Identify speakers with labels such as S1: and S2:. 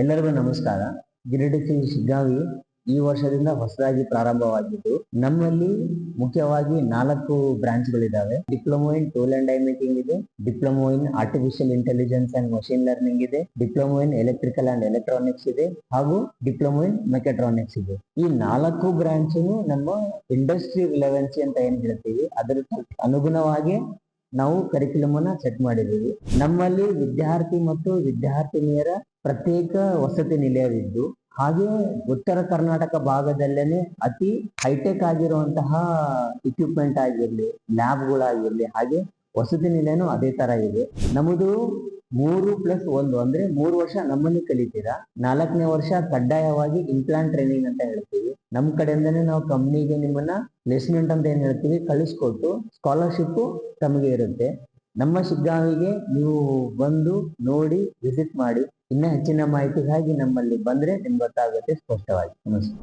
S1: ಎಲ್ಲರಿಗೂ ನಮಸ್ಕಾರ. ಗಿರಿಡಿಸಿ ಶಿಗ್ಗಾವಿ ಈ ವರ್ಷದಿಂದ ಹೊಸದಾಗಿ ಪ್ರಾರಂಭವಾಗಿದ್ದು, ನಮ್ಮಲ್ಲಿ ಮುಖ್ಯವಾಗಿ 4 ಬ್ರಾಂಚ್ಗಳಿದ್ದಾವೆ. Diploma in tool and die making ಇದೆ, diploma in artificial intelligence and machine learning ಇದೆ, diploma in electrical and electronics ಇದೆ, ಹಾಗೂ ಡಿಪ್ಲೊಮೊ ಇನ್ ಮೆಕಾಟ್ರಾನಿಕ್ಸ್ ಇದೆ. ಈ 4 ಬ್ರಾಂಚ್ ನಮ್ಮ ಇಂಡಸ್ಟ್ರಿ ರಿಲೆವೆನ್ಸಿ ಅಂತ ಏನ್ ಹೇಳ್ತೀವಿ, ಅದರ ಅನುಗುಣವಾಗಿ ನಾವು ಕರಿಕ್ಯುಲಮ್ ಅನ್ನ ಸೆಟ್ ಮಾಡಿದ್ದೀವಿ. ನಮ್ಮಲ್ಲಿ ವಿದ್ಯಾರ್ಥಿ ಮತ್ತು ವಿದ್ಯಾರ್ಥಿನಿಯರ ಪ್ರತ್ಯೇಕ ವಸತಿ ನಿಲಯವಿದ್ದು, ಹಾಗೆ ಉತ್ತರ ಕರ್ನಾಟಕ ಭಾಗದಲ್ಲೇನೆ ಅತಿ ಹೈಟೆಕ್ ಆಗಿರುವಂತಹ ಇಕ್ವಿಪ್ಮೆಂಟ್ ಆಗಿರ್ಲಿ, ಲ್ಯಾಬ್ಗಳಾಗಿರ್ಲಿ, ಹಾಗೆ ವಸತಿ ನಿಲಯನೂ ಅದೇ ತರ ಇದೆ. ನಮ್ಮದು 3+1 ಅಂದ್ರೆ 3 ವರ್ಷ ನಮ್ಮಲ್ಲಿ ಕಲಿತೀರಾ, 4ನೇ ವರ್ಷ ಕಡ್ಡಾಯವಾಗಿ ಇಂಪ್ಲಾಂಟ್ ಟ್ರೈನಿಂಗ್ ಅಂತ ಹೇಳ್ತೀವಿ. ನಮ್ಮ ಕಡೆಯಿಂದನೇ ನಾವು ಕಂಪ್ನಿಗೆ ನಿಮ್ಮನ್ನ ಪ್ಲೇಸ್ಮೆಂಟ್ ಅಂತ ಏನ್ ಹೇಳ್ತೀವಿ ಕಳಿಸ್ಕೊಟ್ಟು ಸ್ಕಾಲರ್ಶಿಪ್ ತಮಗೆ ಇರುತ್ತೆ. ನಮ್ಮ ಶಿಗ್ಗಾವಿಗೆ ನೀವು ಬಂದು ನೋಡಿ ವಿಸಿಟ್ ಮಾಡಿ. ಇನ್ನ ಹೆಚ್ಚಿನ ಮಾಹಿತಿಗಾಗಿ ನಮ್ಮಲ್ಲಿ ಬಂದ್ರೆ ನಿಮ್ಗೆ ಗೊತ್ತಾಗುತ್ತೆ ಸ್ಪಷ್ಟವಾಗಿ. ನಮಸ್ತೆ.